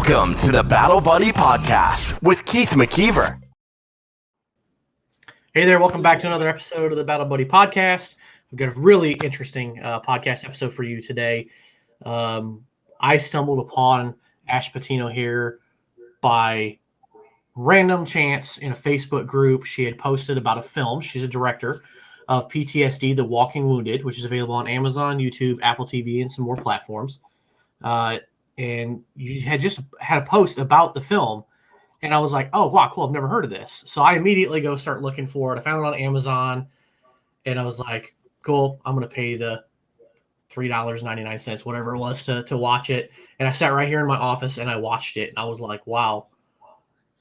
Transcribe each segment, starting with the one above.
Welcome to the Battle Buddy Podcast with Keith McKeever. Hey there, welcome back to another episode of the Battle Buddy Podcast. We've got a really interesting podcast episode for you today. I stumbled upon Ash Patino here by random chance in a Facebook group. She had posted about a film. She's a director of PTSD, The Walking Wounded, which is available on Amazon, YouTube, Apple TV, and some more platforms. And you had just had a post about the film. And I was like, oh, wow, cool. I've never heard of this. So I immediately go start looking for it. I found it on Amazon. And I was like, cool, I'm going to pay the $3.99, whatever it was, to watch it. And I sat right here in my office and I watched it. And I was like, wow,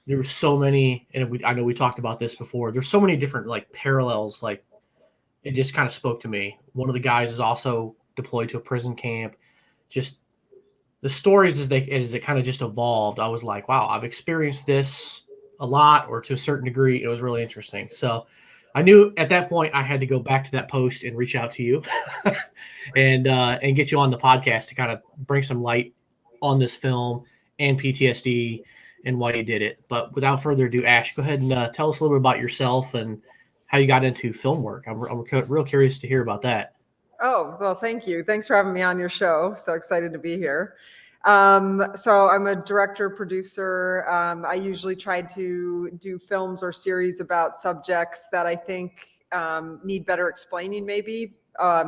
there were so many. And I know we talked about this before. There's so many different parallels. It just kind of spoke to me. One of the guys is also deployed to a prison camp. Just the stories as it kind of just evolved, I was like, wow, I've experienced this a lot, or to a certain degree. It was really interesting. So I knew at that point I had to go back to that post and reach out to you and get you on the podcast to kind of bring some light on this film and PTSD and why you did it. But without further ado, Ash, go ahead and tell us a little bit about yourself and how you got into film work. I'm real curious to hear about that. Oh, well, thank you. Thanks for having me on your show. So excited to be here. So I'm a director, producer. I usually try to do films or series about subjects that I think need better explaining, maybe.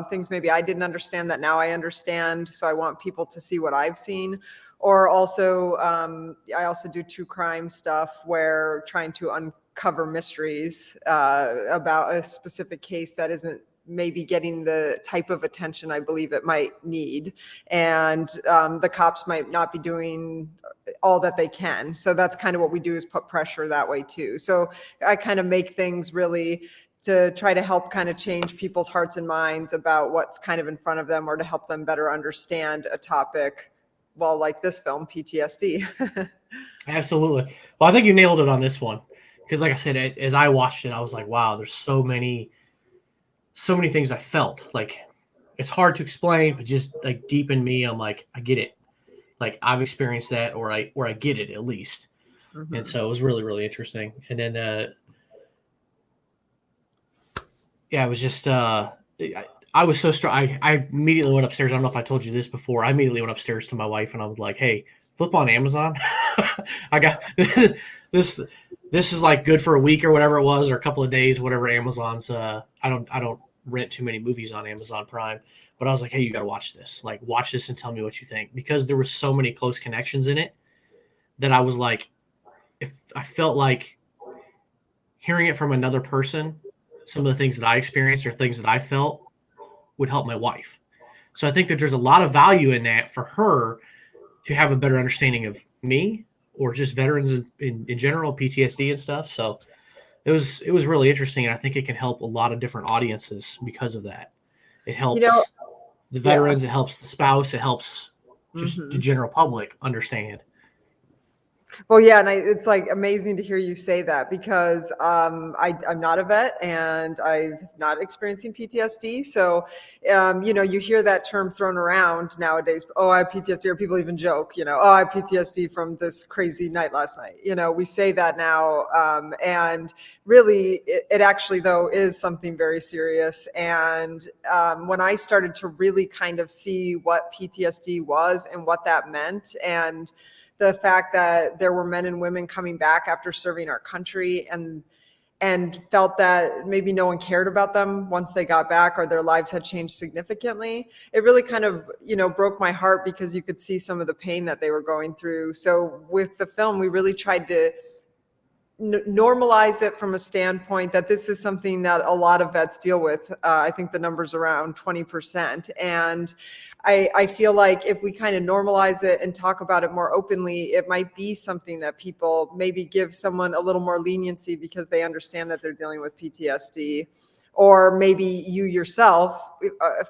Things maybe I didn't understand that now I understand. So I want people to see what I've seen. Or also, I also do true crime stuff where trying to uncover mysteries about a specific case that isn't maybe getting the type of attention I believe it might need. And the cops might not be doing all that they can. So that's kind of what we do, is put pressure that way too. So I kind of make things really to try to help kind of change people's hearts and minds about what's kind of in front of them, or to help them better understand a topic, well, like this film, PTSD. Absolutely. Well, I think you nailed it on this one. Because like I said, as I watched it, I was like, wow, there's so many things I felt. It's hard to explain, but just deep in me, I'm like, I get it. I've experienced that, or I get it at least. Mm-hmm. And so it was really, really interesting. And then, it was just, I was so strong. I immediately went upstairs. I don't know if I told you this before. I immediately went upstairs to my wife and I was like, hey, flip on Amazon. I got this. This is good for a week or whatever it was, or a couple of days, whatever Amazon's. I don't rent too many movies on Amazon Prime, but I was like, hey, you got to watch this. Watch this and tell me what you think, because there were so many close connections in it that I was like, if I felt like hearing it from another person, some of the things that I experienced or things that I felt would help my wife. So I think that there's a lot of value in that for her to have a better understanding of me, or just veterans in general, PTSD and stuff. So it was really interesting, and I think it can help a lot of different audiences because of that. It helps the veterans, it helps the spouse, it helps just the general public understand. Well, yeah, and it's amazing to hear you say that, because I'm not a vet and I'm not experiencing PTSD. So, you hear that term thrown around nowadays. Oh, I have PTSD, or people even joke, oh, I have PTSD from this crazy night last night. We say that now. And really, it actually, though, is something very serious. And when I started to really kind of see what PTSD was and what that meant, and the fact that there were men and women coming back after serving our country and felt that maybe no one cared about them once they got back, or their lives had changed significantly. It really kind of, broke my heart, because you could see some of the pain that they were going through. So with the film, we really tried to normalize it from a standpoint that this is something that a lot of vets deal with. I think the number's around 20%. And I feel like if we kind of normalize it and talk about it more openly, it might be something that people maybe give someone a little more leniency, because they understand that they're dealing with PTSD. or maybe you yourself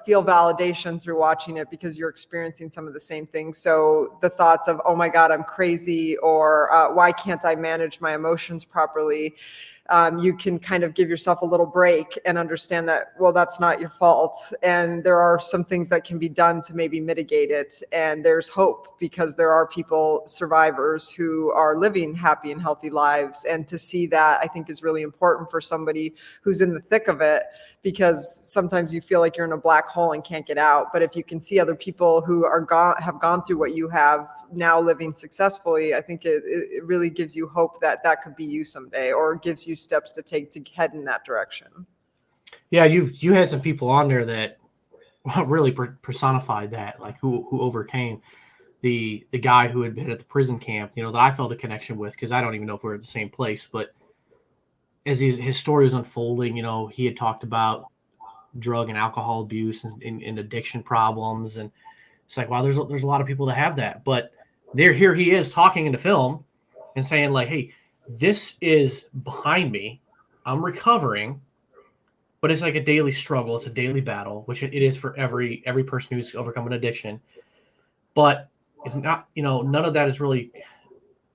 feel validation through watching it because you're experiencing some of the same things. So the thoughts of, oh my God, I'm crazy, or why can't I manage my emotions properly? You can kind of give yourself a little break and understand that, well, that's not your fault. And there are some things that can be done to maybe mitigate it. And there's hope because there are people, survivors, who are living happy and healthy lives. And to see that, I think, is really important for somebody who's in the thick of it, because sometimes you feel like you're in a black hole and can't get out. But if you can see other people who have gone through what you have, now living successfully, I think it really gives you hope that that could be you someday, or gives you steps to take to head in that direction. Yeah, you had some people on there that really personified that, like who overcame the guy who had been at the prison camp, that I felt a connection with, because I don't even know if we're at the same place, but as his story was unfolding, he had talked about drug and alcohol abuse and addiction problems, and it's like, wow, there's a lot of people that have that, but here he is talking in the film and saying, like, hey, this is behind me, I'm recovering, but it's like a daily struggle, it's a daily battle, which it is for every person who's overcome an addiction, but it's not, none of that is really,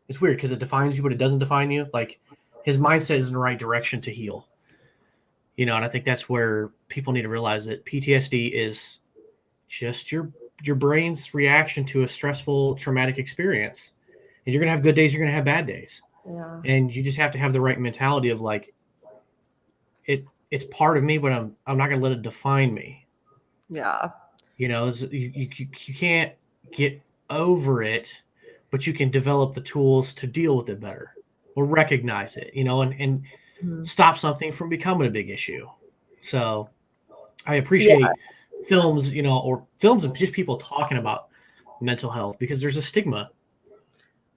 it's weird because it defines you, but it doesn't define you. Like, his mindset is in the right direction to heal, and I think that's where people need to realize that PTSD is just your brain's reaction to a stressful, traumatic experience. And you're going to have good days, you're going to have bad days. Yeah. And you just have to have the right mentality of, like, it's part of me, but I'm not going to let it define me. Yeah. You can't get over it, but you can develop the tools to deal with it better, or recognize it, and stop something from becoming a big issue. So I appreciate films, or films and just people talking about mental health, because there's a stigma,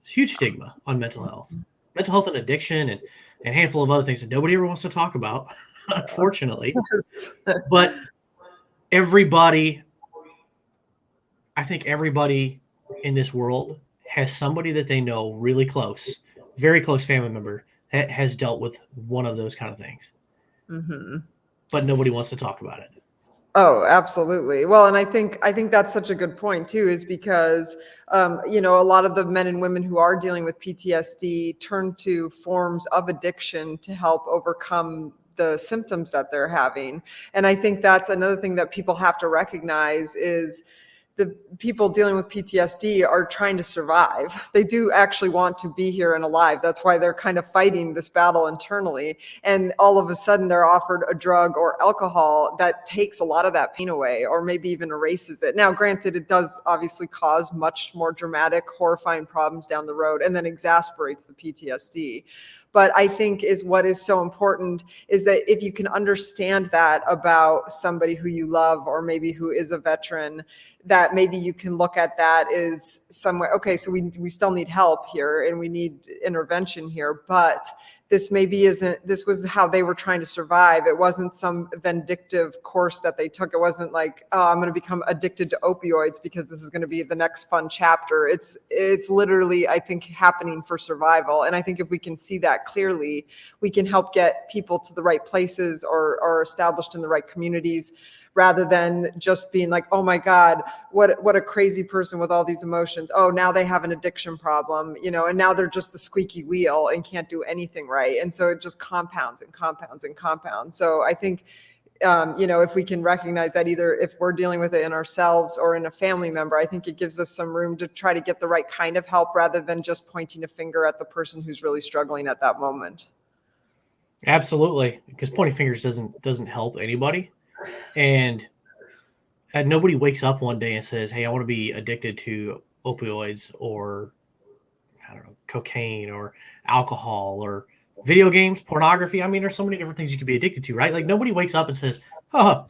huge stigma on mental health and addiction, and a handful of other things that nobody ever wants to talk about, unfortunately. But I think everybody in this world has somebody that they know really close, very close family member that has dealt with one of those kind of things. Mm-hmm. But nobody wants to talk about it. Oh, absolutely. Well, and I think that's such a good point too, is because, a lot of the men and women who are dealing with PTSD turn to forms of addiction to help overcome the symptoms that they're having. And I think that's another thing that people have to recognize, is the people dealing with PTSD are trying to survive. They do actually want to be here and alive. That's why they're kind of fighting this battle internally. And all of a sudden they're offered a drug or alcohol that takes a lot of that pain away, or maybe even erases it. Now, granted, it does obviously cause much more dramatic, horrifying problems down the road, and then exasperates the PTSD. But I think what is so important is that if you can understand that about somebody who you love, or maybe who is a veteran, that maybe you can look at that as somewhere, okay, so we still need help here and we need intervention here, but this was how they were trying to survive. It wasn't some vindictive course that they took. It wasn't like, oh, I'm going to become addicted to opioids because this is going to be the next fun chapter. It's literally, I think, happening for survival. And I think if we can see that clearly, we can help get people to the right places, or established in the right communities, rather than just being like, oh my God, what a crazy person with all these emotions. Oh, now they have an addiction problem, and now they're just the squeaky wheel and can't do anything right. And so it just compounds and compounds and compounds. So I think, if we can recognize that, either if we're dealing with it in ourselves or in a family member, I think it gives us some room to try to get the right kind of help, rather than just pointing a finger at the person who's really struggling at that moment. Absolutely, because pointing fingers doesn't help anybody. And nobody wakes up one day and says, hey, I want to be addicted to opioids, or, I don't know, cocaine or alcohol or video games, pornography. I mean, there's so many different things you could be addicted to, right? Like, nobody wakes up and says, oh,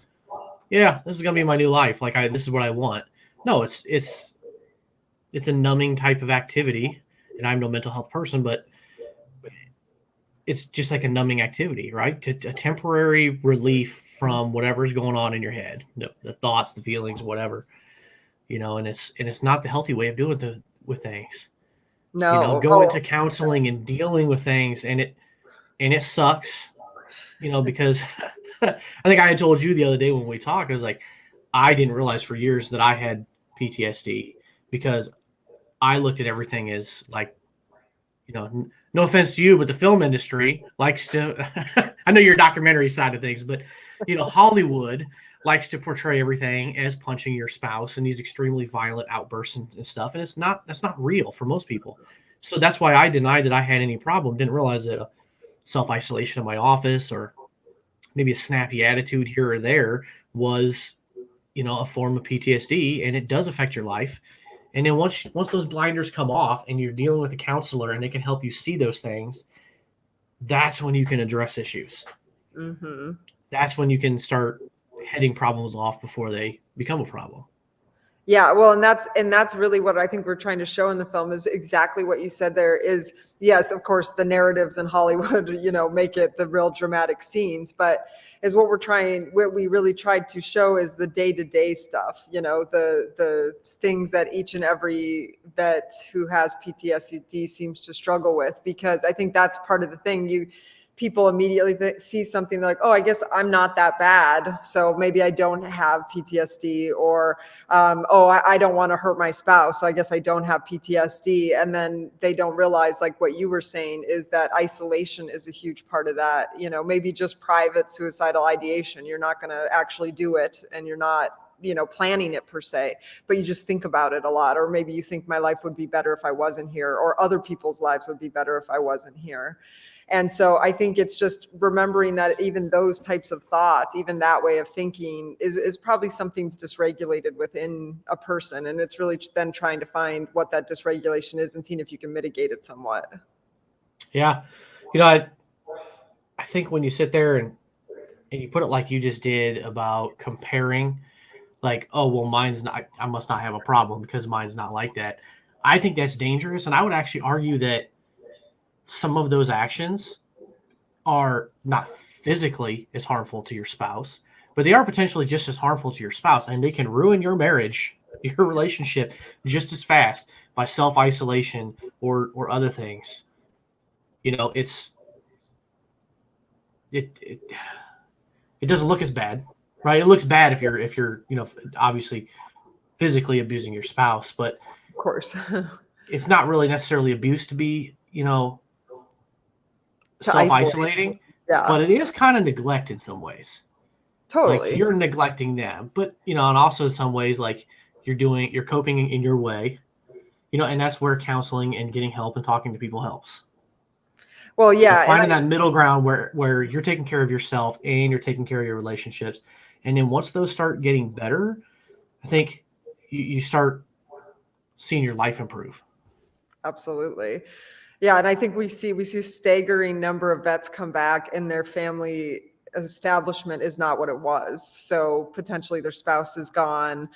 yeah, this is going to be my new life. Like, this is what I want. No, it's a numbing type of activity. And I'm no mental health person, but it's just like a numbing activity, right? A temporary relief from whatever's going on in your head, the thoughts, the feelings, whatever, and it's not the healthy way of doing with things. No. Going to counseling and dealing with things, and it sucks, because I think I had told you the other day when we talked, I was like, I didn't realize for years that I had PTSD because I looked at everything as like, no offense to you, but the film industry likes to, I know your documentary side of things, but, Hollywood likes to portray everything as punching your spouse and these extremely violent outbursts and stuff. And that's not real for most people. So that's why I denied that I had any problem. Didn't realize that self-isolation in my office or maybe a snappy attitude here or there was, a form of PTSD, and it does affect your life. And then once those blinders come off and you're dealing with a counselor and they can help you see those things, that's when you can address issues. Mm-hmm. That's when you can start heading problems off before they become a problem. Yeah, well, and that's really what I think we're trying to show in the film is exactly what you said there is, yes, of course, the narratives in Hollywood, make it the real dramatic scenes, but is what we really tried to show is the day-to-day stuff, the things that each and every vet who has PTSD seems to struggle with, because I think that's part of the thing. People immediately see something like, oh, I guess I'm not that bad, so maybe I don't have PTSD, or I don't want to hurt my spouse, so I guess I don't have PTSD. And then they don't realize, like what you were saying, is that isolation is a huge part of that. Maybe just private suicidal ideation. You're not going to actually do it, and you're not planning it per se, but you just think about it a lot. Or maybe you think my life would be better if I wasn't here, or other people's lives would be better if I wasn't here. And so I think it's just remembering that even those types of thoughts, even that way of thinking is probably something's dysregulated within a person. And it's really then trying to find what that dysregulation is and seeing if you can mitigate it somewhat. Yeah. I think when you sit there and you put it like you just did about comparing, like, oh, well, I must not have a problem because mine's not like that. I think that's dangerous. And I would actually argue that some of those actions are not physically as harmful to your spouse, but they are potentially just as harmful to your spouse, and they can ruin your marriage, your relationship just as fast by self-isolation or other things. It doesn't look as bad, right? It looks bad if you're obviously physically abusing your spouse, but Of course. it's not really necessarily abuse to be, To isolate. self-isolating, Yeah, but it is kind of neglect in some ways. Like totally. you're neglecting them, but and also in some ways, like you're coping in your way, and that's where counseling and getting help and talking to people helps. Well, yeah. Finding that middle ground where you're taking care of yourself and you're taking care of your relationships. And then once those start getting better, I think you start seeing your life improve. Absolutely. Yeah, and I think we see staggering number of vets come back and their family establishment is not what it was. So potentially their spouse is gone,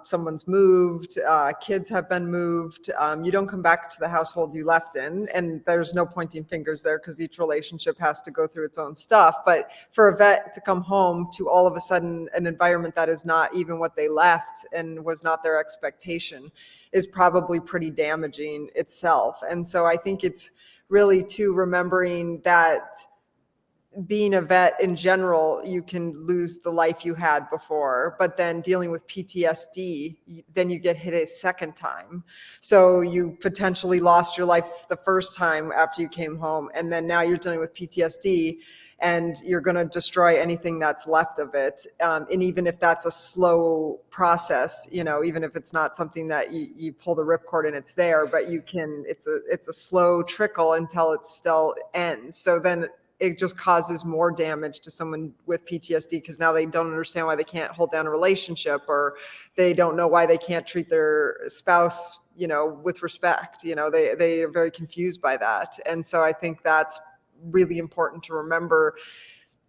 someone's moved, kids have been moved. You don't come back to the household you left in, and there's no pointing fingers there because each relationship has to go through its own stuff. But for a vet to come home to all of a sudden an environment that is not even what they left and was not their expectation is probably pretty damaging itself. And so I think it's really too remembering that being a vet in general, you can lose the life you had before, but then dealing with PTSD, then you get hit a second time. So you potentially lost your life the first time after you came home, and then now you're dealing with PTSD, and you're going to destroy anything that's left of it. And even if that's a slow process, even if it's not something that you pull the ripcord and it's there, but it's a slow trickle until it still ends. So then it just causes more damage to someone with PTSD because now they don't understand why they can't hold down a relationship, or they don't know why they can't treat their spouse, with respect. They are very confused by that. And so I think that's really important to remember,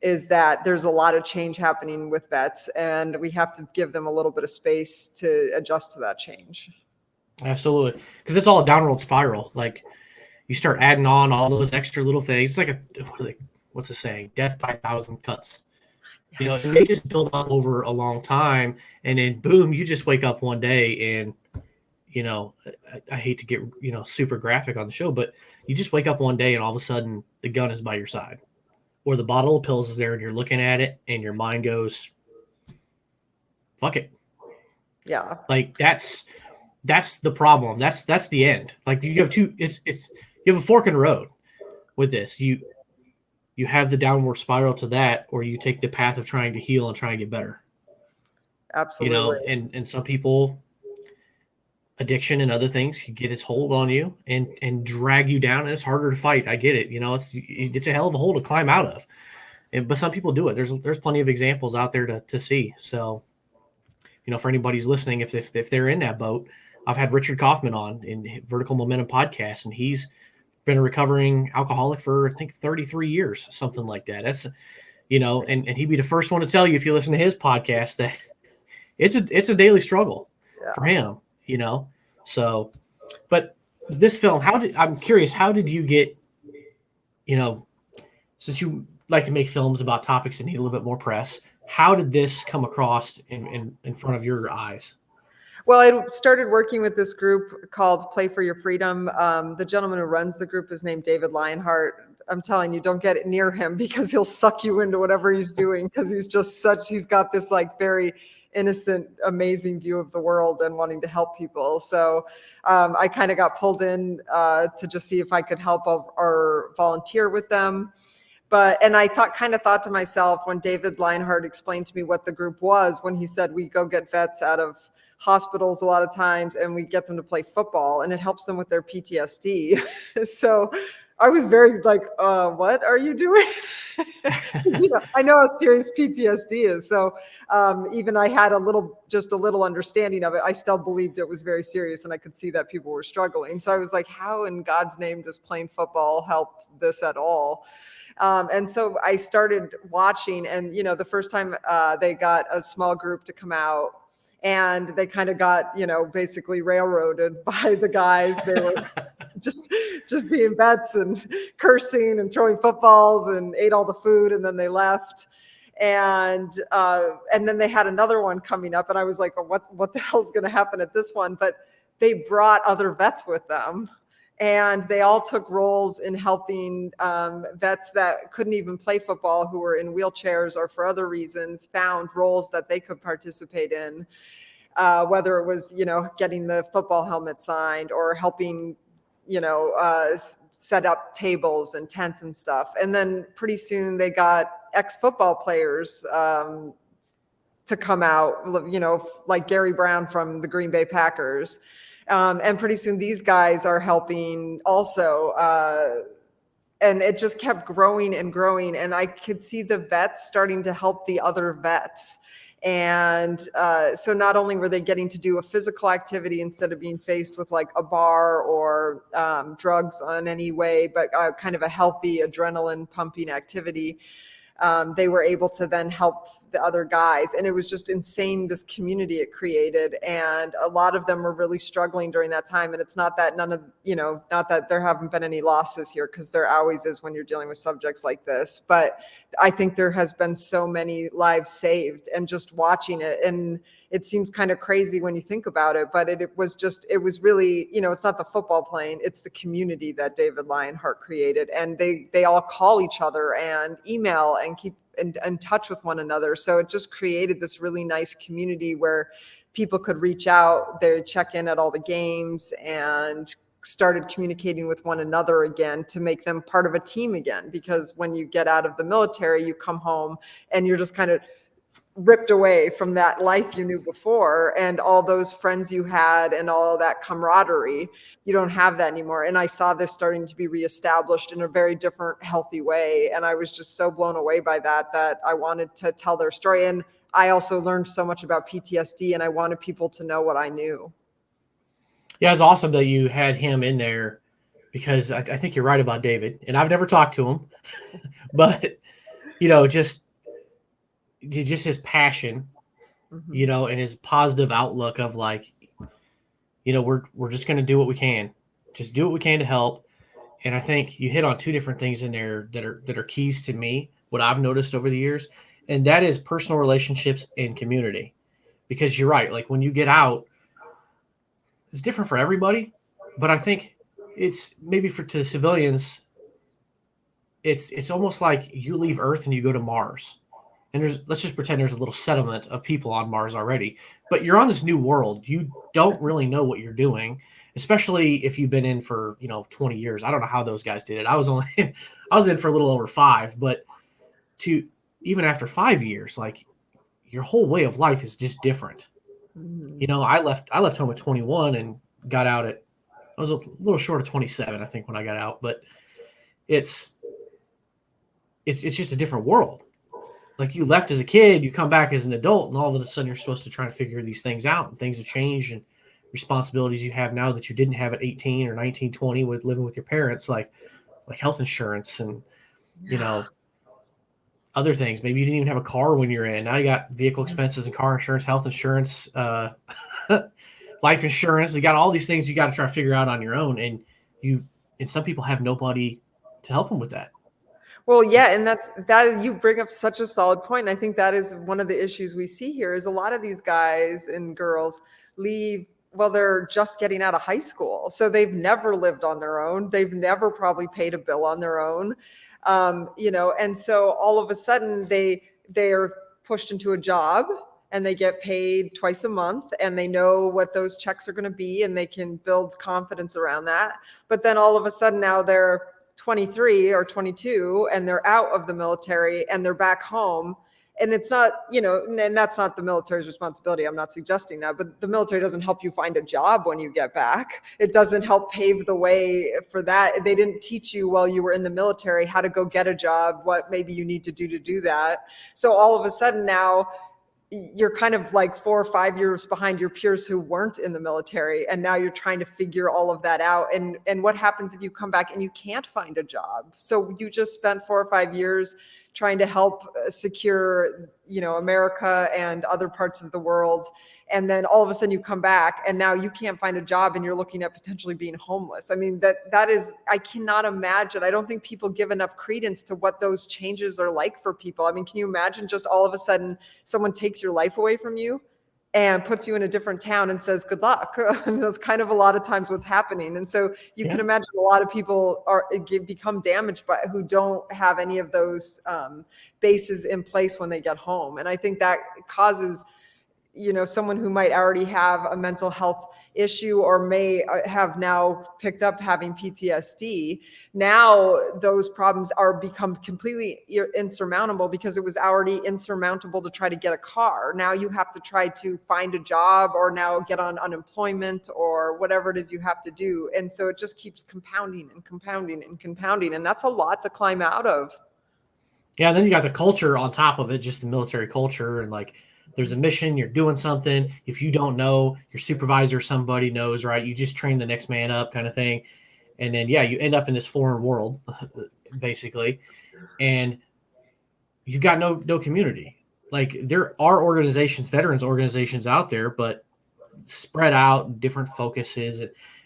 is that there's a lot of change happening with vets, and we have to give them a little bit of space to adjust to that change. Absolutely. Because it's all a downward spiral. Like, you start adding on all those extra little things. It's like what's the saying? Death by 1,000 cuts. Yes. And they just build up over a long time, and then boom, you just wake up one day and I hate to get super graphic on the show, but you just wake up one day and all of a sudden the gun is by your side, or the bottle of pills is there and you're looking at it and your mind goes, fuck it. Yeah. Like that's the problem. That's the end. Like you have you have a fork in the road with this. You have the downward spiral to that, or you take the path of trying to heal and try and get better. Absolutely. And some people, addiction and other things can get its hold on you and drag you down, and it's harder to fight. I get it. It's a hell of a hole to climb out of. But some people do it. There's plenty of examples out there to see. So, for anybody who's listening, if they're in that boat, I've had Richard Kaufman on in Vertical Momentum podcast, and he's been a recovering alcoholic for I think 33 years, something like that. That's and he'd be the first one to tell you, if you listen to his podcast, that it's a daily struggle for him. So, but this film, I'm curious, how did you get, since you like to make films about topics that need a little bit more press, how did this come across in front of your eyes? Well, I started working with this group called Play for Your Freedom. The gentleman who runs the group is named David Lionheart. I'm telling you, don't get near him because he'll suck you into whatever he's doing, because he's got this like very innocent, amazing view of the world and wanting to help people. So I kind of got pulled in to just see if I could help or volunteer with them. And I thought to myself, when David Lionheart explained to me what the group was, when he said we go get vets out of hospitals a lot of times and we get them to play football and it helps them with their PTSD. So I was very like, what are you doing? I know how serious PTSD is. So even I had just a little understanding of it, I still believed it was very serious, and I could see that people were struggling. So I was like, how in God's name does playing football help this at all? And so I started watching, and the first time they got a small group to come out, and they kind of got, basically railroaded by the guys. They were just being vets and cursing and throwing footballs and ate all the food, and then they left. And then they had another one coming up, and I was like, oh, what the hell's going to happen at this one? But they brought other vets with them. And they all took roles in helping vets that couldn't even play football, who were in wheelchairs or for other reasons, found roles that they could participate in, whether it was, getting the football helmet signed or helping, set up tables and tents and stuff. And then pretty soon they got ex-football players to come out, like Gary Brown from the Green Bay Packers. And pretty soon these guys are helping also. And it just kept growing and growing. And I could see the vets starting to help the other vets. And so not only were they getting to do a physical activity instead of being faced with like a bar or drugs on any way, but kind of a healthy adrenaline pumping activity. They were able to then help the other guys. And it was just insane, this community it created. And a lot of them were really struggling during that time. And it's not that not that there haven't been any losses here, because there always is when you're dealing with subjects like this. But I think there has been so many lives saved, and just watching it. And it seems kind of crazy when you think about it, but it was really, it's not the football playing, it's the community that David Lionheart created. And they all call each other and email and keep in touch with one another. So it just created this really nice community where people could reach out, they check in at all the games, and started communicating with one another again to make them part of a team again. Because when you get out of the military, you come home and you're just kind of ripped away from that life you knew before, and all those friends you had and all that camaraderie. You don't have that anymore. And I saw this starting to be reestablished in a very different, healthy way. And I was just so blown away by that I wanted to tell their story. And I also learned so much about PTSD, and I wanted people to know what I knew. Yeah, it's awesome that you had him in there, because I think you're right about David. And I've never talked to him, but, just his passion, and his positive outlook of like, we're just going to do what we can, just do what we can to help. And I think you hit on two different things in there that are keys to me, what I've noticed over the years, and that is personal relationships and community. Because you're right, like when you get out, it's different for everybody, but I think it's maybe to civilians, it's almost like you leave Earth and you go to Mars. And let's just pretend there's a little settlement of people on Mars already. But you're on this new world. You don't really know what you're doing, especially if you've been in for, 20 years. I don't know how those guys did it. I was in for a little over 5, but to even after 5 years, like your whole way of life is just different. I left home at 21 and got out I was a little short of 27, I think, when I got out, but it's just a different world. Like you left as a kid, you come back as an adult, and all of a sudden you're supposed to try to figure these things out, and things have changed, and responsibilities you have now that you didn't have at 18 or 19, 20 with living with your parents, like health insurance and, other things. Maybe you didn't even have a car when you're in. Now you got vehicle expenses and car insurance, health insurance, life insurance. You got all these things you got to try to figure out on your own. And some people have nobody to help them with that. Well, yeah, and that you bring up such a solid point. I think that is one of the issues we see here is a lot of these guys and girls leave while they're just getting out of high school. So they've never lived on their own. They've never probably paid a bill on their own. And so all of a sudden they are pushed into a job and they get paid twice a month and they know what those checks are going to be and they can build confidence around that. But then all of a sudden now they're 23 or 22 and they're out of the military and they're back home. And it's not, and that's not the military's responsibility. I'm not suggesting that, but the military doesn't help you find a job when you get back. It doesn't help pave the way for that. They didn't teach you while you were in the military how to go get a job, what maybe you need to do that. So all of a sudden now you're kind of like 4 or 5 years behind your peers who weren't in the military. And now you're trying to figure all of that out. And what happens if you come back and you can't find a job? So you just spent 4 or 5 years trying to help secure, America and other parts of the world. And then all of a sudden you come back and now you can't find a job and you're looking at potentially being homeless. I mean, that is, I cannot imagine. I don't think people give enough credence to what those changes are like for people. I mean, can you imagine just all of a sudden someone takes your life away from you and puts you in a different town and says, good luck. And that's kind of a lot of times what's happening. And so you can imagine a lot of people become damaged by who don't have any of those bases in place when they get home. And I think that causes someone who might already have a mental health issue or may have now picked up having PTSD. Now those problems are become completely insurmountable because it was already insurmountable to try to get a car. Now you have to try to find a job or now get on unemployment or whatever it is you have to do. And so it just keeps compounding and compounding and compounding. And that's a lot to climb out of. Yeah. And then you got the culture on top of it, just the military culture and there's a mission, you're doing something. If you don't know, your supervisor or somebody knows, right? You just train the next man up kind of thing. And then, you end up in this foreign world, basically. And you've got no community. There are organizations, veterans organizations out there, but spread out, different focuses.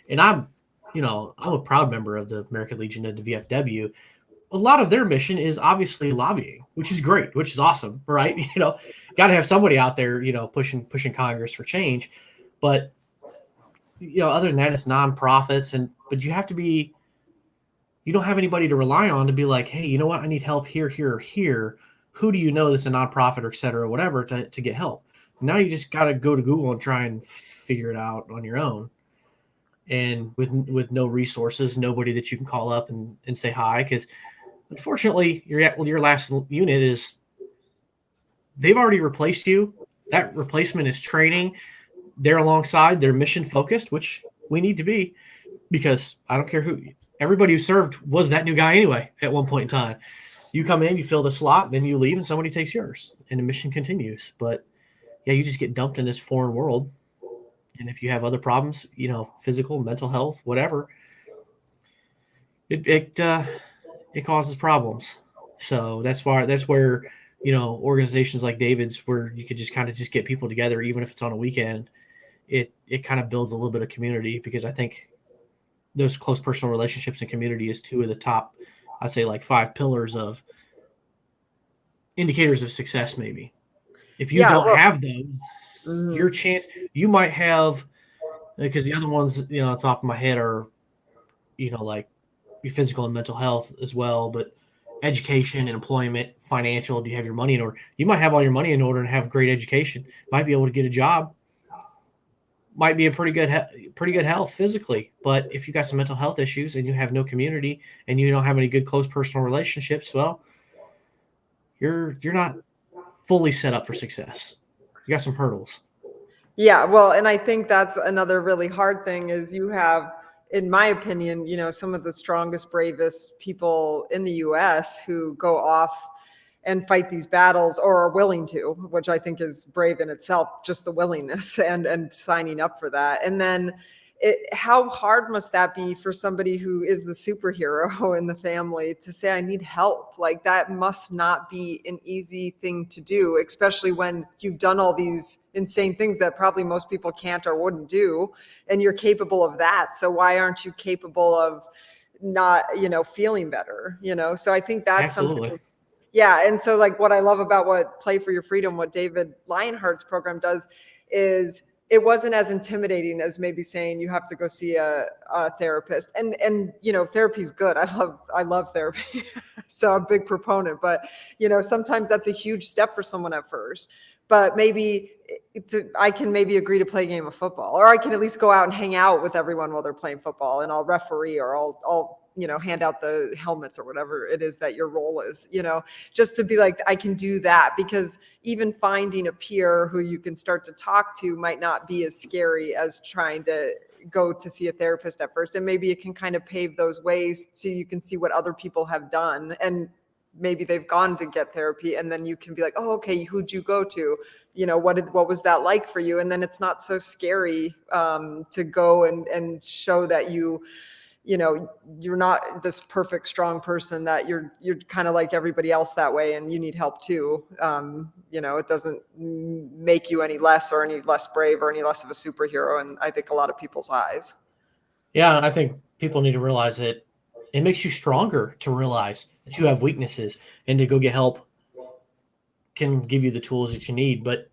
And I'm a proud member of the American Legion of the VFW. A lot of their mission is obviously lobbying, which is great, which is awesome, right? Got to have somebody out there, pushing Congress for change. But, other than that, it's nonprofits. But you have to be, you don't have anybody to rely on to be like, hey, you know what? I need help here, here, or here. Who do you know that's a nonprofit or et cetera, or whatever to get help? Now you just got to go to Google and try and figure it out on your own. And with no resources, nobody that you can call up and say hi. Because unfortunately, your last unit is, they've already replaced you. That replacement is training. They're alongside. They're mission focused, which we need to be, because I don't care everybody who served was that new guy anyway at one point in time. You come in, you fill the slot, then you leave and somebody takes yours and the mission continues. But yeah, you just get dumped in this foreign world. And if you have other problems, physical, mental health, whatever, it causes problems. So that's where, organizations like David's, where you could just kind of just get people together, even if it's on a weekend, it kind of builds a little bit of community, because I think those close personal relationships and community is 2 of the top, I'd say 5 pillars of indicators of success. Maybe if you don't have those, your chance, you might have, because the other ones, on the top of my head are, your physical and mental health as well. But education and employment, financial. Do you have your money in order? You might have all your money in order and have great education, might be able to get a job, might be a pretty good health physically. But if you got some mental health issues and you have no community and you don't have any good close personal relationships, well, you're not fully set up for success. You got some hurdles. Yeah, well, and I think that's another really hard thing is you have, in my opinion, some of the strongest, bravest people in the US who go off and fight these battles or are willing to, which I think is brave in itself, just the willingness and signing up for that. And then how hard must that be for somebody who is the superhero in the family to say, I need help? Like that must not be an easy thing to do, especially when you've done all these insane things that probably most people can't or wouldn't do, and you're capable of that. So why aren't you capable of not, feeling better? So I think that's Absolutely. something. Yeah. And so like what I love about what Play for Your Freedom, what David Lionheart's program does is it wasn't as intimidating as maybe saying you have to go see a therapist. And therapy's good. I love therapy. So I'm a big proponent, but sometimes that's a huge step for someone at first. But maybe I can maybe agree to play a game of football, or I can at least go out and hang out with everyone while they're playing football, and I'll referee, or I'll hand out the helmets or whatever it is that your role is, just to be like, I can do that. Because even finding a peer who you can start to talk to might not be as scary as trying to go to see a therapist at first. And maybe it can kind of pave those ways so you can see what other people have done. And maybe they've gone to get therapy, and then you can be like, oh, okay, who'd you go to? What was that like for you? And then it's not so scary to go and show that you're not this perfect, strong person, that you're kind of like everybody else that way, and you need help too. It doesn't make you any less or any less brave or any less of a superhero in, I think, a lot of people's eyes. Yeah, I think people need to realize that it makes you stronger to realize that you have weaknesses, and to go get help can give you the tools that you need. But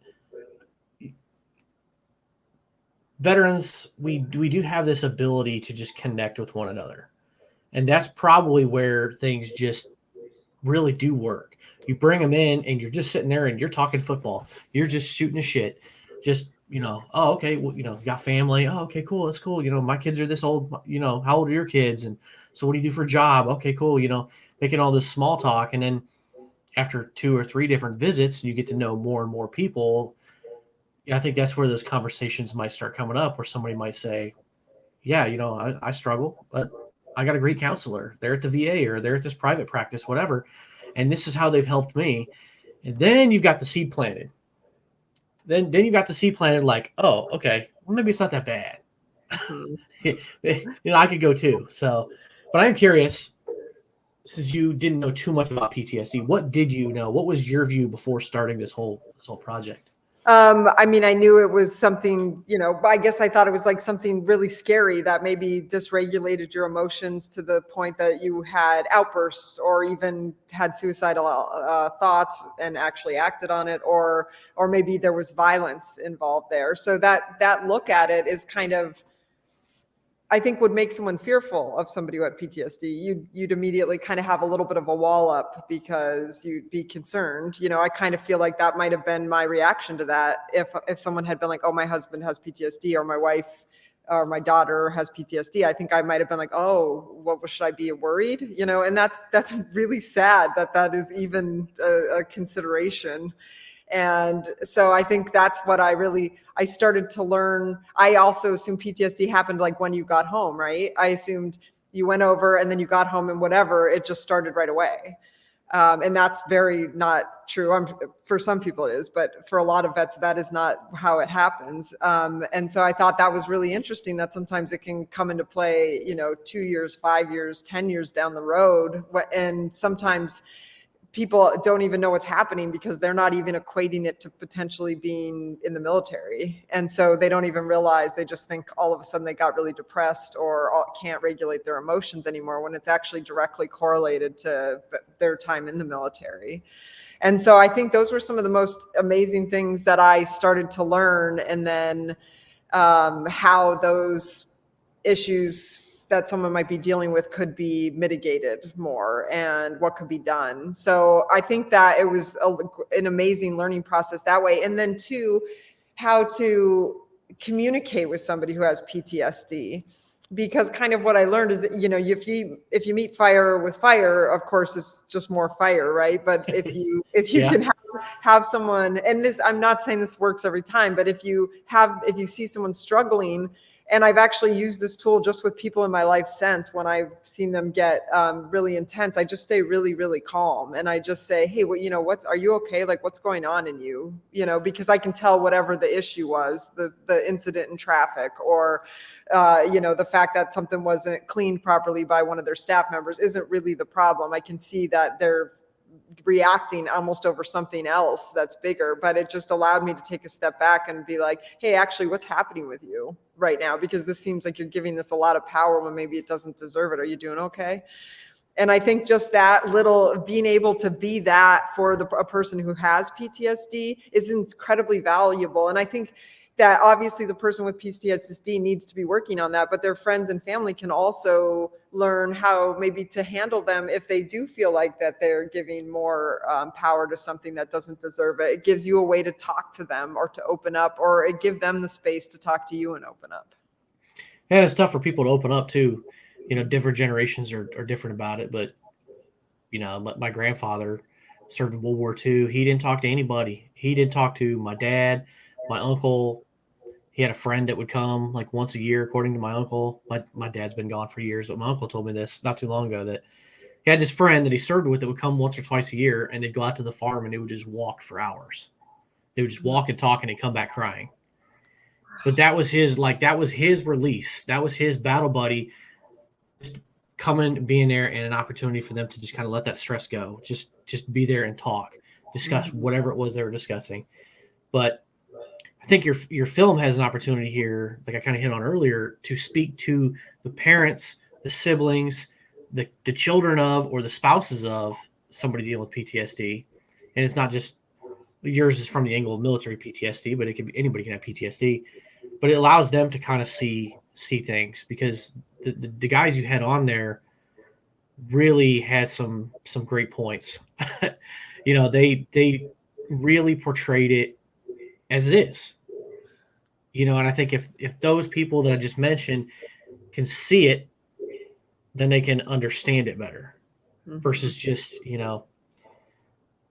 veterans, we do have this ability to just connect with one another. And that's probably where things just really do work. You bring them in and you're just sitting there and you're talking football. You're just shooting the shit. Just, oh, okay, well, you got family. Oh, okay, cool. That's cool. My kids are this old, how old are your kids? And so what do you do for a job? Okay, cool. Making all this small talk. And then after 2 or 3 different visits, you get to know more and more people. I think that's where those conversations might start coming up, where somebody might say, yeah, I struggle, but I got a great counselor. They're at the VA or they're at this private practice, whatever. And this is how they've helped me. And then you've got the seed planted. Then you got the seed planted like, oh, okay, well, maybe it's not that bad. I could go too. So, but I'm curious, since you didn't know too much about PTSD, what did you know? What was your view before starting this whole project? I knew it was something, I guess I thought it was like something really scary that maybe dysregulated your emotions to the point that you had outbursts or even had suicidal thoughts and actually acted on it, or maybe there was violence involved there. So that look at it is kind of, I think, would make someone fearful of somebody who had PTSD. You'd immediately kind of have a little bit of a wall up because you'd be concerned. I kind of feel like that might have been my reaction to that. If someone had been like, oh, my husband has PTSD, or my wife or my daughter has PTSD, I think I might have been like, oh, what should I be worried? And that's really sad that is even a consideration. And so I think that's what I started to learn. I also assumed PTSD happened like when you got home, right? I assumed you went over and then you got home and whatever, it just started right away. And that's very not true. For some people it is, but for a lot of vets, that is not how it happens. And so I thought that was really interesting, that sometimes it can come into play, 2 years, 5 years, 10 years down the road. And sometimes people don't even know what's happening because they're not even equating it to potentially being in the military. And so they don't even realize, they just think all of a sudden they got really depressed or can't regulate their emotions anymore, when it's actually directly correlated to their time in the military. And so I think those were some of the most amazing things that I started to learn. And then how those issues that someone might be dealing with could be mitigated more and what could be done. So I think that it was an amazing learning process that way. And then two, how to communicate with somebody who has PTSD. Because kind of what I learned is that, if you meet fire with fire, of course, it's just more fire, right? But if you Yeah. can have someone, and this, I'm not saying this works every time, but if you see someone struggling, and I've actually used this tool just with people in my life since, when I've seen them get really intense, I just stay really, really calm. And I just say, hey, are you okay? Like, what's going on in you? Because I can tell whatever the issue was, the incident in traffic, or, the fact that something wasn't cleaned properly by one of their staff members isn't really the problem. I can see that they're reacting almost over something else that's bigger, but it just allowed me to take a step back and be like, hey, actually, what's happening with you right now? Because this seems like you're giving this a lot of power when maybe it doesn't deserve it. Are you doing okay? And I think just that little, being able to be that for a person who has PTSD is incredibly valuable. And I think that obviously the person with PTSD needs to be working on that, but their friends and family can also learn how maybe to handle them if they do feel like that they're giving more power to something that doesn't deserve it. It gives you a way to talk to them or to open up, or it give them the space to talk to you and open up. And it's tough for people to open up too. Different generations are different about it, but my grandfather served in World War II. He didn't talk to anybody. He didn't talk to my dad, my uncle. He had a friend that would come like once a year, according to my uncle. My dad's been gone for years, but my uncle told me this not too long ago, that he had this friend that he served with that would come once or twice a year, and they'd go out to the farm and they would just walk for hours. They would just walk and talk, and they'd come back crying. But that was his release. That was his battle buddy, just coming, being there, and an opportunity for them to just kind of let that stress go. Just be there and talk, discuss whatever it was they were discussing. But I think your film has an opportunity here, like I kind of hit on earlier, to speak to the parents, the siblings, the children of, or the spouses of somebody dealing with PTSD. And it's not just yours is from the angle of military PTSD, but it could be anybody can have PTSD. But it allows them to kind of see things, because the guys you had on there really had some great points. They really portrayed it as it is. And I think if those people that I just mentioned can see it, then they can understand it better. Versus just,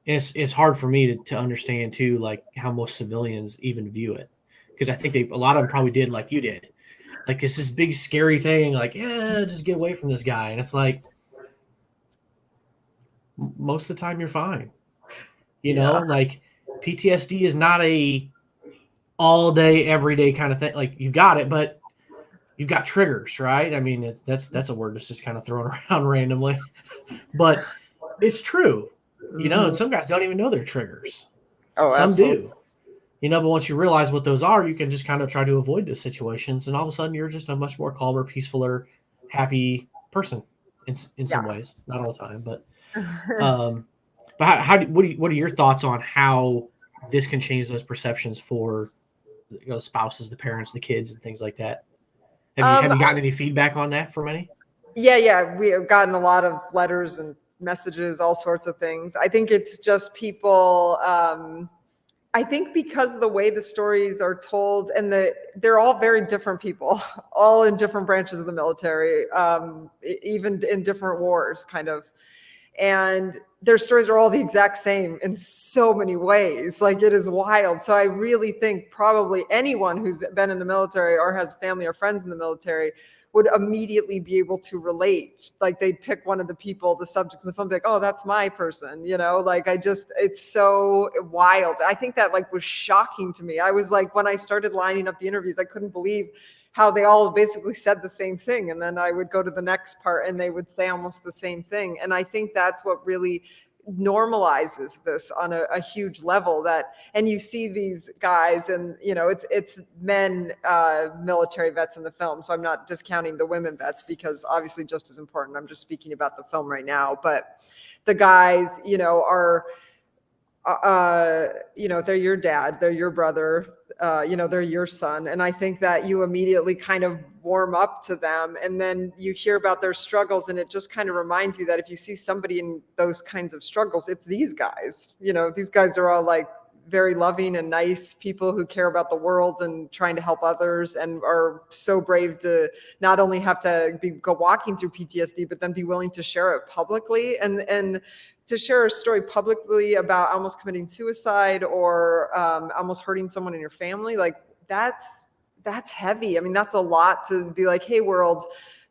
it's hard for me to understand too, like how most civilians even view it. Because I think a lot of them probably did like you did. Like, it's this big scary thing, like, yeah, just get away from this guy. And it's like, most of the time you're fine. Like PTSD is not a all day, every day kind of thing. Like, you've got it, but you've got triggers, right? I mean, that's a word that's just kind of thrown around randomly, but it's true, and some guys don't even know their triggers. Oh, some absolutely. do, but once you realize what those are, you can just kind of try to avoid those situations. And all of a sudden you're just a much more calmer, peacefuler, happy person in some ways, not all the time, but what are your thoughts on how this can change those perceptions for the spouses, the parents, the kids, and things like that? Have you gotten any feedback on that from any? Yeah. We have gotten a lot of letters and messages, all sorts of things. I think it's just people. I think because of the way the stories are told, and they're all very different people, all in different branches of the military, even in different wars, kind of. And their stories are all the exact same in so many ways. Like, it is wild. So I really think probably anyone who's been in the military or has family or friends in the military would immediately be able to relate. Like, they'd pick one of the people, the subjects in the film, be like, oh, that's my person, like, it's so wild. I think that was shocking to me. I was like, when I started lining up the interviews, I couldn't believe how they all basically said the same thing. And then I would go to the next part and they would say almost the same thing. And I think that's what really normalizes this on a huge level, and you see these guys, and it's men, military vets in the film. So I'm not discounting the women vets, because obviously just as important. I'm just speaking about the film right now. But the guys, they're your dad, they're your brother, they're your son. And I think that you immediately kind of warm up to them, and then you hear about their struggles, and it just kind of reminds you that if you see somebody in those kinds of struggles, it's these guys. These guys are all like very loving and nice people who care about the world and trying to help others, and are so brave to not only have to go walking through PTSD, but then be willing to share it publicly, and to share a story publicly about almost committing suicide or almost hurting someone in your family. Like that's heavy. I mean, that's a lot to be like, hey world,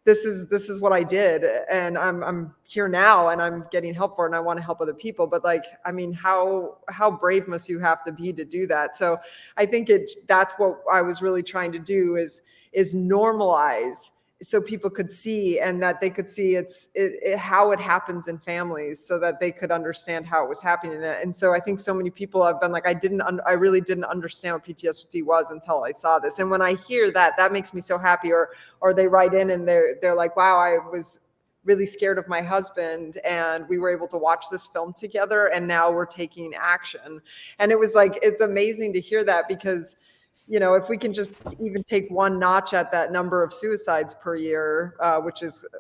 this is what I did, and I'm here now, and I'm getting help for it, and I want to help other people. But like, I mean, how brave must you have to be to do that? So I think that's what I was really trying to do is normalize, so people could see, and that they could see how it happens in families, so that they could understand how it was happening. And so I think so many people have been like, I really didn't understand what PTSD was until I saw this. And when I hear that makes me so happy. Or they write in and they're like, wow, I was really scared of my husband, and we were able to watch this film together, and now we're taking action. And it was like, it's amazing to hear that, because if we can just even take one notch at that number of suicides per year,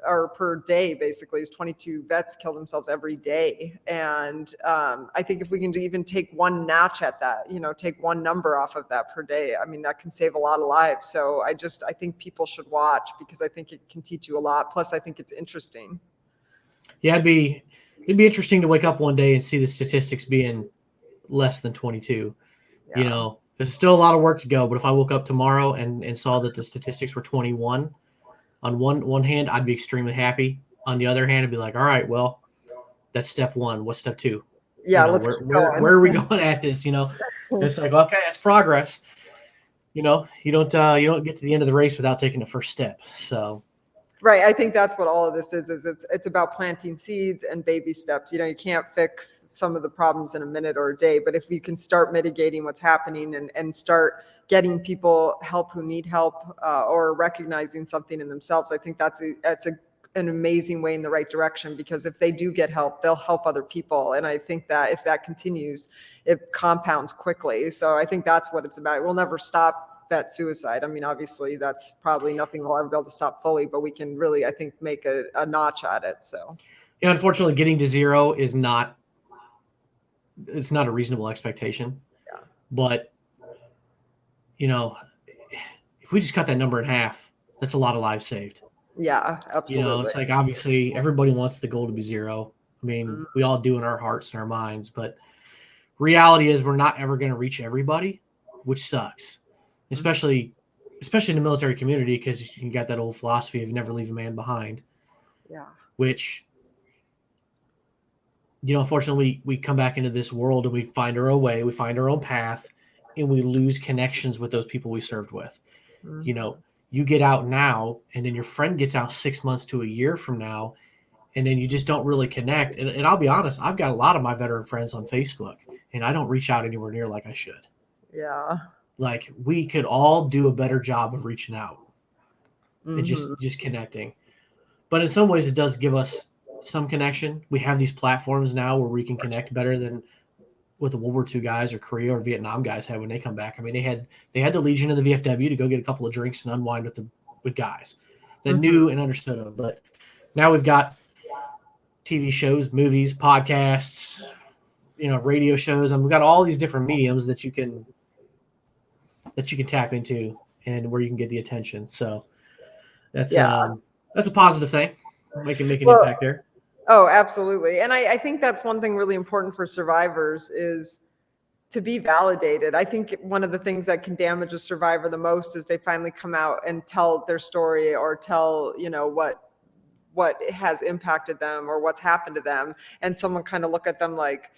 or per day, basically, is 22 vets kill themselves every day. And I think if we can even take one notch at that, take one number off of that per day, I mean, that can save a lot of lives. So I think people should watch, because I think it can teach you a lot. Plus, I think it's interesting. Yeah, it'd be interesting to wake up one day and see the statistics being less than 22. Yeah. There's still a lot of work to go, but if I woke up tomorrow and saw that the statistics were 21, on one hand, I'd be extremely happy. On the other hand, I'd be like, all right, well, that's step one. What's step two? Yeah, let's keep going. Where are we going at this? It's like, okay, that's progress. You don't get to the end of the race without taking the first step. So. Right. I think that's what all of this is it's about planting seeds and baby steps. You can't fix some of the problems in a minute or a day, but if you can start mitigating what's happening and start getting people help who need help, or recognizing something in themselves, I think that's an amazing way in the right direction, because if they do get help, they'll help other people. And I think that if that continues, it compounds quickly. So I think that's what it's about. We'll never stop that suicide. I mean, obviously that's probably nothing we'll ever be able to stop fully, but we can really, I think, make a notch at it. So unfortunately, getting to zero it's not a reasonable expectation. Yeah. But if we just cut that number in half, that's a lot of lives saved. Yeah, absolutely. It's like, obviously everybody wants the goal to be zero. I mean, we all do in our hearts and our minds, but reality is we're not ever going to reach everybody, which sucks. Especially in the military community, because you got that old philosophy of never leave a man behind. Yeah. Which, unfortunately, we come back into this world and we find our own way, we find our own path, and we lose connections with those people we served with. Mm-hmm. You get out now, and then your friend gets out 6 months to a year from now, and then you just don't really connect. And I'll be honest, I've got a lot of my veteran friends on Facebook, and I don't reach out anywhere near like I should. Yeah. Like, we could all do a better job of reaching out and just connecting. But in some ways, it does give us some connection. We have these platforms now where we can connect better than what the World War II guys or Korea or Vietnam guys had when they come back. I mean, they had the Legion of the VFW to go get a couple of drinks and unwind with guys that knew and understood them. But now we've got TV shows, movies, podcasts, radio shows, and we've got all these different mediums that you can tap into and where you can get the attention. So that's a positive thing. Making an impact there. Oh, absolutely. And I think that's one thing really important for survivors is to be validated. I think one of the things that can damage a survivor the most is they finally come out and tell their story, or tell, what has impacted them or what's happened to them. And someone kind of look at them like,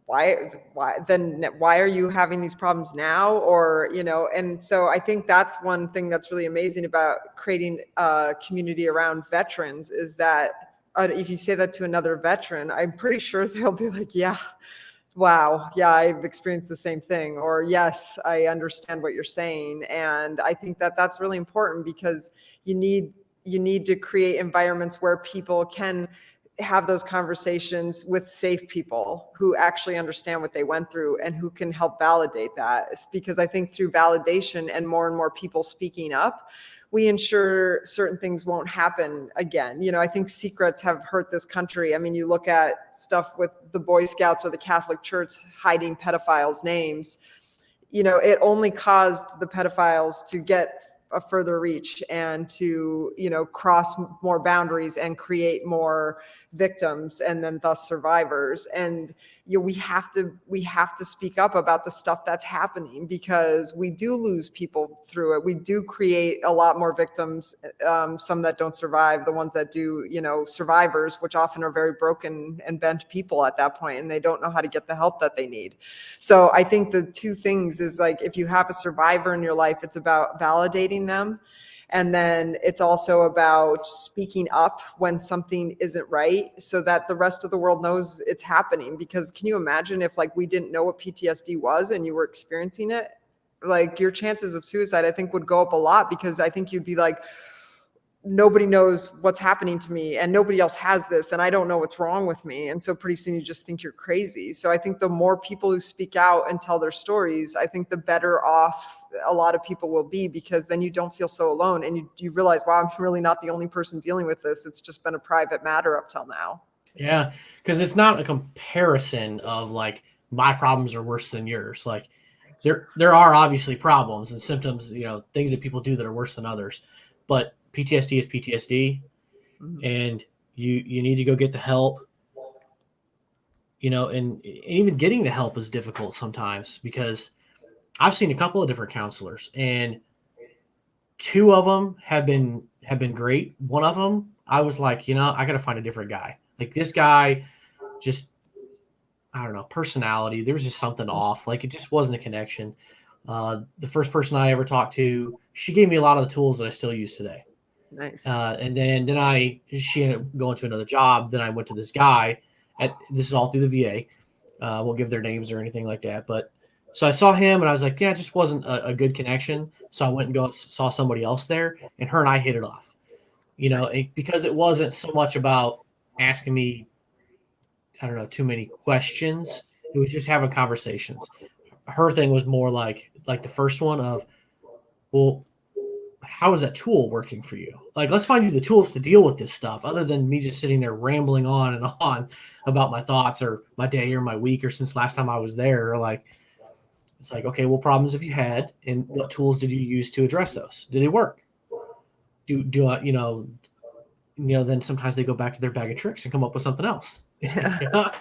why are you having these problems now? Or, and so I think that's one thing that's really amazing about creating a community around veterans, is that if you say that to another veteran, I'm pretty sure they'll be like, yeah, wow, yeah, I've experienced the same thing. Or yes, I understand what you're saying. And I think that that's really important, because you need to create environments where people can have those conversations with safe people who actually understand what they went through and who can help validate that. It's because I think through validation and more people speaking up, we ensure certain things won't happen again. You know, I think secrets have hurt this country. I mean, you look at stuff with the Boy Scouts or the Catholic Church hiding pedophiles' names. You know, it only caused the pedophiles to get a further reach and to, you know, cross more boundaries and create more victims and then thus survivors. And you know, we have to speak up about the stuff that's happening, because we do lose people through it. We do create a lot more victims, some that don't survive, the ones that do, you know, survivors, which often are very broken and bent people at that point, and they don't know how to get the help that they need. So I think the two things is, like, if you have a survivor in your life, it's about validating them. And then it's also about speaking up when something isn't right, so that the rest of the world knows it's happening. Because can you imagine if, like, we didn't know what PTSD was and you were experiencing it? Like, your chances of suicide, I think, would go up a lot, because I think you'd be like, nobody knows what's happening to me and nobody else has this and I don't know what's wrong with me. And so pretty soon you just think you're crazy. So I think the more people who speak out and tell their stories, I think the better off a lot of people will be, because then you don't feel so alone and you realize, wow, I'm really not the only person dealing with this. It's just been a private matter up till now. Yeah, because it's not a comparison of like my problems are worse than yours. Like there are obviously problems and symptoms, you know, things that people do that are worse than others. But PTSD is PTSD, and you need to go get the help. You know, and even getting the help is difficult sometimes, because I've seen a couple of different counselors, and two of them have been great. One of them, I was like, you know, I got to find a different guy. Like this guy, just I don't know, personality. There was just something off. Like it just wasn't a connection. The first person I ever talked to, she gave me a lot of the tools that I still use today. Nice. And then she ended up going to another job. Then I went to this guy this is all through the VA. I won't give their names or anything like that. But so I saw him and I was like, yeah, it just wasn't a good connection. So I went and saw somebody else there, and her and I hit it off, you know, Nice. because it wasn't so much about asking me, I don't know, too many questions. It was just having conversations. Her thing was more like the first one of, well, how is that tool working for you? Like, let's find you the tools to deal with this stuff, other than me just sitting there rambling on and on about my thoughts or my day or my week or since last time I was there. Or like, it's like, okay, what problems have you had, and what tools did you use to address those? Did it work? Do I, then sometimes they go back to their bag of tricks and come up with something else. Yeah.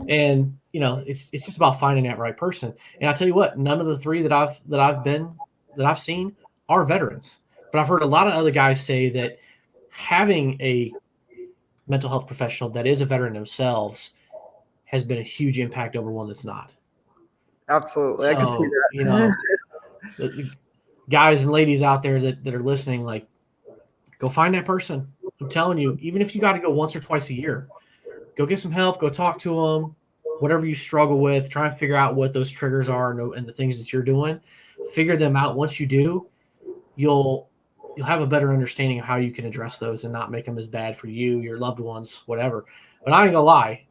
And it's just about finding that right person. And I'll tell you what, none of the three that I've seen are veterans. But I've heard a lot of other guys say that having a mental health professional that is a veteran themselves has been a huge impact over one that's not. Absolutely. I can see So, that. the guys and ladies out there that are listening, like, go find that person. I'm telling you, even if you got to go once or twice a year, go get some help, go talk to them, whatever you struggle with, try and figure out what those triggers are and the things that you're doing. Figure them out. Once you do, you'll have a better understanding of how you can address those and not make them as bad for you, your loved ones, whatever. But I ain't gonna lie,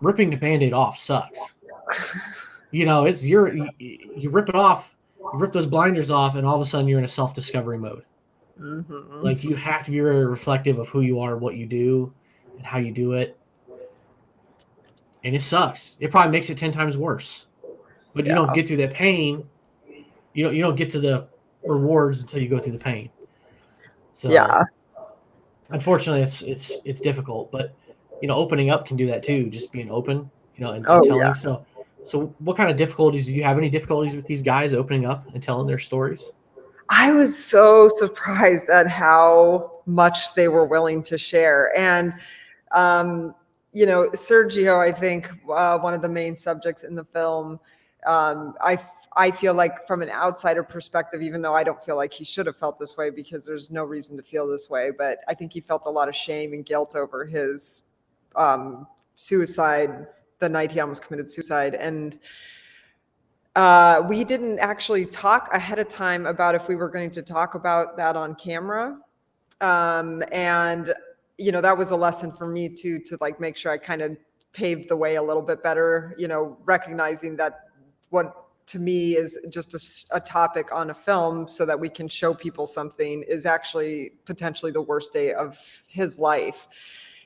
ripping the Band-Aid off sucks. You know, it's you rip it off, you rip those blinders off, and all of a sudden you're in a self-discovery mode. Mm-hmm. Like, you have to be very reflective of who you are, what you do, and how you do it. And it sucks. It probably makes it 10 times worse. But you don't get through that pain. You don't get to the rewards until you go through the pain. So Yeah. unfortunately it's difficult, but opening up can do that too. Just being open, and Oh telling. yeah. So what kind of difficulties do you have? Any difficulties with these guys opening up and telling their stories? I was so surprised at how much they were willing to share. And, Sergio, I think one of the main subjects in the film, I feel like from an outsider perspective, even though I don't feel like he should have felt this way, because there's no reason to feel this way, but I think he felt a lot of shame and guilt over his suicide, the night he almost committed suicide. And we didn't actually talk ahead of time about if we were going to talk about that on camera. And that was a lesson for me too, to like make sure I kind of paved the way a little bit better, recognizing that what to me is just a topic on a film so that we can show people something is actually potentially the worst day of his life.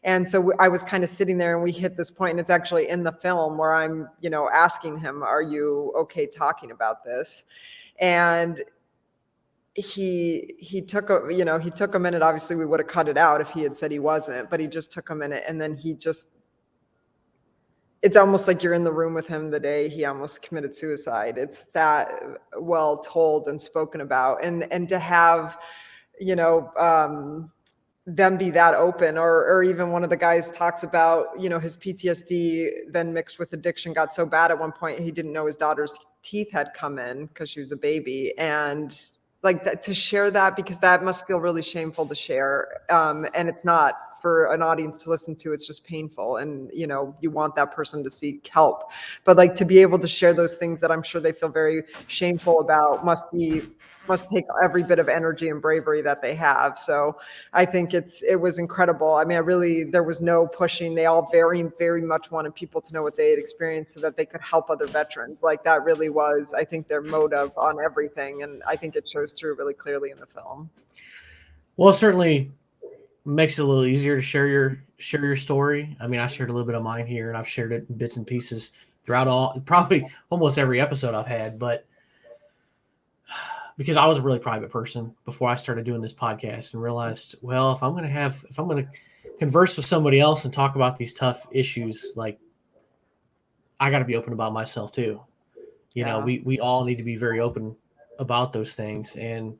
And so I was kind of sitting there and we hit this point, and it's actually in the film where I'm, asking him, are you okay talking about this? And he took a minute. Obviously we would have cut it out if he had said he wasn't, but he just took a minute, and then it's almost like you're in the room with him the day he almost committed suicide. It's that well told and spoken about, and to have, them be that open, or even one of the guys talks about, his PTSD then mixed with addiction got so bad at one point he didn't know his daughter's teeth had come in because she was a baby. And like that, to share that, because that must feel really shameful to share. And it's not for an audience to listen to, it's just painful. And, you want that person to seek help, but like to be able to share those things that I'm sure they feel very shameful about must take every bit of energy and bravery that they have. So I think it was incredible. I mean, there was no pushing. They all very, very much wanted people to know what they had experienced so that they could help other veterans. Like that really was, I think, their motive on everything. And I think it shows through really clearly in the film. Well, it certainly makes it a little easier to share your story. I mean, I shared a little bit of mine here, and I've shared it in bits and pieces throughout probably almost every episode I've had, but because I was a really private person before I started doing this podcast, and realized, well, if I'm going to converse with somebody else and talk about these tough issues, like I got to be open about myself too. We all need to be very open about those things. And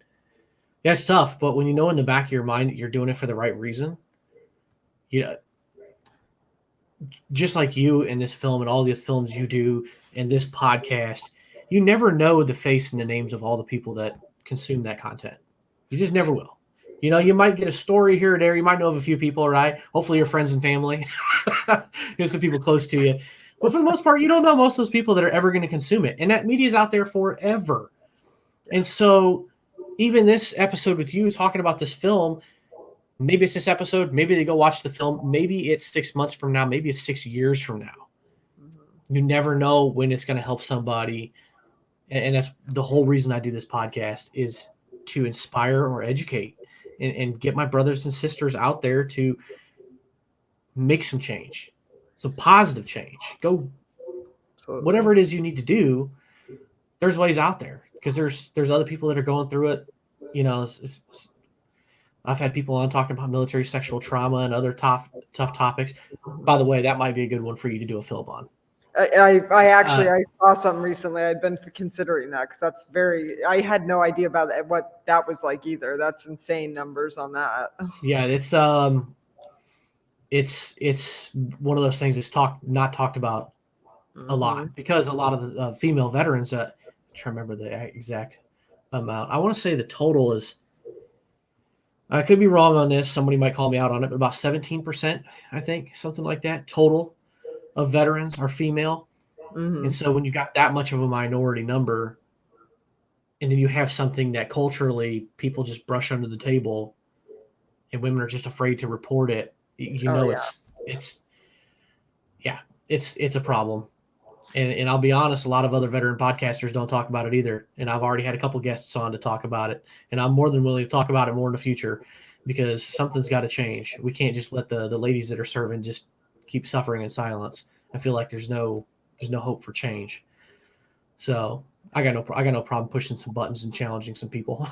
yeah, it's tough, but when in the back of your mind that you're doing it for the right reason, just like you in this film and all the films you do in this podcast, you never know the face and the names of all the people that consume that content. You just never will. You might get a story here or there. You might know of a few people, right? Hopefully your friends and family, some people close to you. But for the most part, you don't know most of those people that are ever going to consume it. And that media is out there forever. And so even this episode with you talking about this film, maybe it's this episode, maybe they go watch the film, maybe it's 6 months from now, maybe it's 6 years from now. You never know when it's going to help somebody. And that's the whole reason I do this podcast, is to inspire or educate and get my brothers and sisters out there to make some change, some positive change. Go, absolutely. Whatever it is you need to do, there's ways out there, because there's other people that are going through it. I've had people on talking about military sexual trauma and other tough topics. By the way, that might be a good one for you to do a film on. I saw something recently. I'd been considering that, because I had no idea about what that was like either. That's insane numbers on that. Yeah, it's one of those things that's not talked about a lot, because a lot of the female veterans, I'm trying to remember the exact amount. I want to say the total is, I could be wrong on this, somebody might call me out on it, but about 17%, I think, something like that, total of veterans are female. And so when you got that much of a minority number, and then you have something that culturally people just brush under the table, and women are just afraid to report it, it's a problem. And I'll be honest, a lot of other veteran podcasters don't talk about it either. And I've already had a couple guests on to talk about it, and I'm more than willing to talk about it more in the future, because something's got to change. We can't just let the ladies that are serving just keep suffering in silence. I feel like there's no hope for change. So I got no problem pushing some buttons and challenging some people.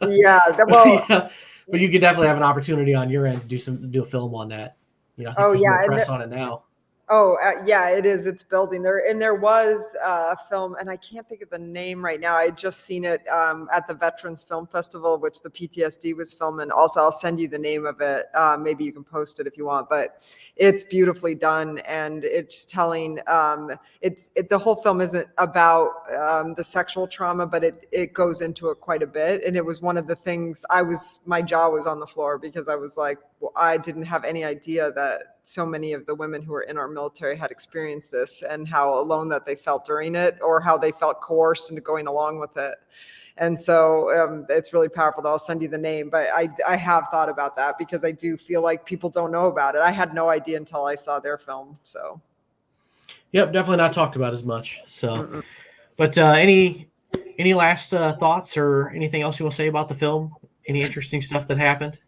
Yeah, well, yeah, but you could definitely have an opportunity on your end to do a film on that. I think there's more press on it now. Oh, yeah, it is. It's building there. And there was a film, and I can't think of the name right now. I had just seen it at the Veterans Film Festival, which the PTSD was filming. Also, I'll send you the name of it. Maybe you can post it if you want, but it's beautifully done. And it's telling, the whole film isn't about the sexual trauma, but it goes into it quite a bit. And it was one of the things my jaw was on the floor, because I was like, well, I didn't have any idea that so many of the women who were in our military had experienced this, and how alone that they felt during it, or how they felt coerced into going along with it. And so it's really powerful. I'll send you the name, but I have thought about that, because I do feel like people don't know about it. I had no idea until I saw their film. So Yep, definitely not talked about as much. So, but any last thoughts or anything else you want to say about the film? Any interesting stuff that happened?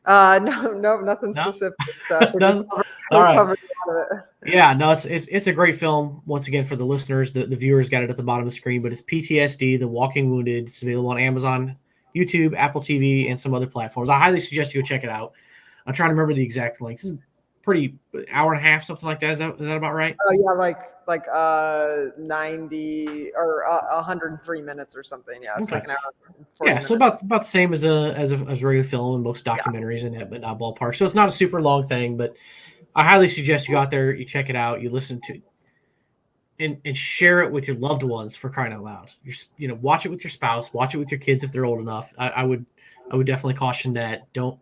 No, nothing No? specific. So I think None? we All right. covered a lot of it. Yeah, no, it's a great film. Once again, for the listeners, the viewers got it at the bottom of the screen, but it's PTSD, The Walking Wounded. It's available on Amazon, YouTube, Apple TV, and some other platforms. I highly suggest you go check it out. I'm trying to remember the exact length. This is pretty hour and a half, something like that. Is that about right? Oh yeah, like 90 or 103 minutes or something. Yeah, it's Okay. like an hour and 40 Yeah, so minutes. about the same as a regular film and most documentaries in it, but not ballpark. So it's not a super long thing, but I highly suggest you go out there, you check it out, you listen to and share it with your loved ones, for crying out loud. Watch it with your spouse, watch it with your kids if they're old enough. I would definitely caution that. Don't,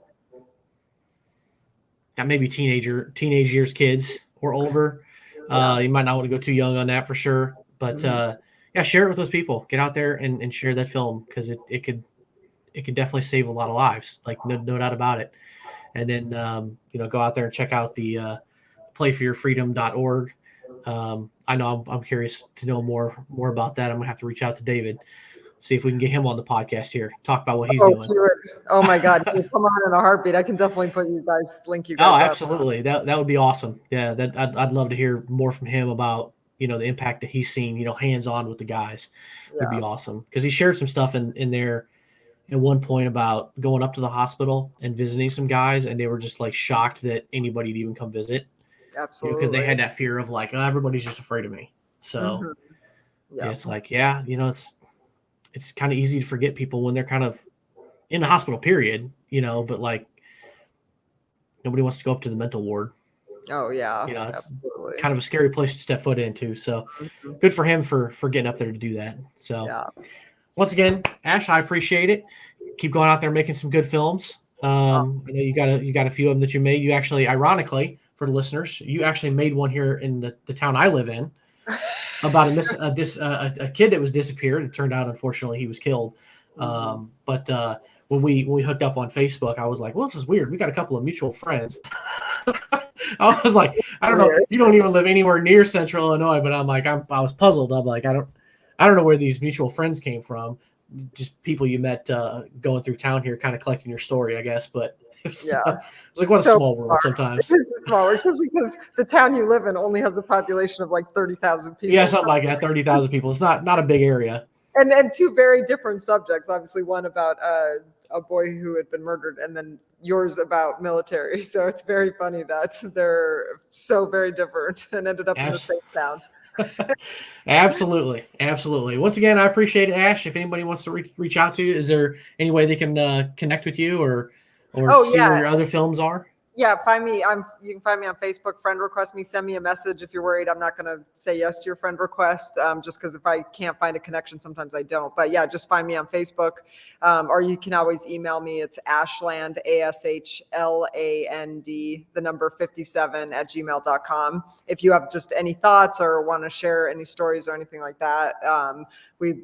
not maybe teenage years kids or older. You might not want to go too young on that for sure. But yeah, share it with those people. Get out there and share that film, because it could definitely save a lot of lives. Like no doubt about it. And then go out there and check out the playforyourfreedom.org. I know I'm curious to know more about that. I'm gonna have to reach out to David, see if we can get him on the podcast here, talk about what he's doing. Oh my God, come on in a heartbeat. I can definitely link you guys Oh, up. absolutely. That would be awesome. Yeah, I'd love to hear more from him about the impact that he's seen, hands on with the guys. Would be awesome, because he shared some stuff in there at one point about going up to the hospital and visiting some guys, and they were just like shocked that anybody'd even come visit. Absolutely. Because they had that fear of like, oh, everybody's just afraid of me. So yeah, it's like, it's kind of easy to forget people when they're kind of in the hospital, period, but like nobody wants to go up to the mental ward. Oh yeah, It's absolutely. kind of a scary place to step foot into. So good for him for getting up there to do that. So once again, Ash, I appreciate it. Keep going out there making some good films. Awesome. I know you got a few of them that you made. You actually, ironically, for the listeners, you actually made one here in the town I live in about a kid that was disappeared. It turned out, unfortunately, he was killed. But when we hooked up on Facebook, I was like, well, this is weird. We got a couple of mutual friends. I was like, I don't know. You don't even live anywhere near Central Illinois, but I'm like, I was puzzled. I'm like, I don't know where these mutual friends came from. Just people you met going through town here, kind of collecting your story, I guess. But it's like, what a small world sometimes. It's small, especially because the town you live in only has a population of like 30,000 people. Yeah, something like that, 30,000 people. It's not a big area. And two very different subjects. Obviously, one about a boy who had been murdered, and then yours about military. So it's very funny that they're so very different and ended up in the same town. Absolutely. Once again, I appreciate it, Ash. If anybody wants to reach out to you, is there any way they can connect with you or see where your other films are? Yeah, you can find me on Facebook, friend request me, send me a message if you're worried I'm not going to say yes to your friend request, just because if I can't find a connection, sometimes I don't. But yeah, just find me on Facebook, or you can always email me. It's Ashland, ASHLAND, the number 57 at gmail.com. If you have just any thoughts or want to share any stories or anything like that, we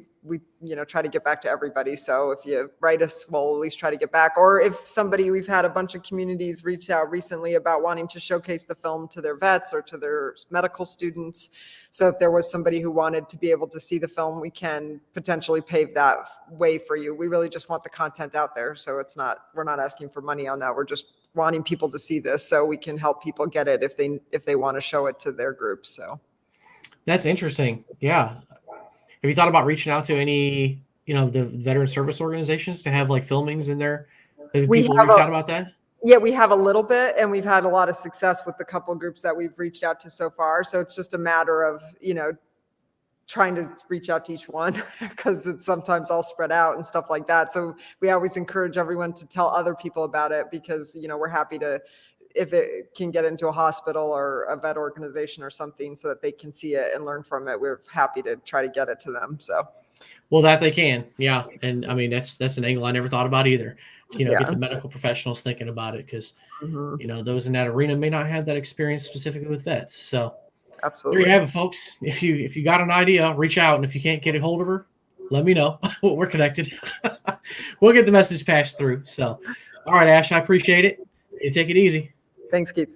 try to get back to everybody. So if you write us, we'll at least try to get back. Or if we've had a bunch of communities reach out recently about wanting to showcase the film to their vets or to their medical students. So if there was somebody who wanted to be able to see the film, we can potentially pave that way for you. We really just want the content out there. So we're not asking for money on that. We're just wanting people to see this so we can help people get it if they want to show it to their groups. So that's interesting. Yeah. Have you thought about reaching out to any, the veteran service organizations to have like filmings in there? Have people reached out about that? Yeah, we have a little bit, and we've had a lot of success with the couple groups that we've reached out to so far. So it's just a matter of, trying to reach out to each one because it's sometimes all spread out and stuff like that. So we always encourage everyone to tell other people about it because, we're happy to, if it can get into a hospital or a vet organization or something so that they can see it and learn from it, we're happy to try to get it to them. So, well, that they can. Yeah. And I mean, that's an angle I never thought about either. get the medical professionals thinking about it, because Mhm. those in that arena may not have that experience specifically with vets. So there Absolutely. you have it, folks. If you got an idea, reach out, and if you can't get a hold of her, let me know. We're connected. We'll get the message passed through. So, all right, Ash, I appreciate it. You take it easy. Thanks, Keith.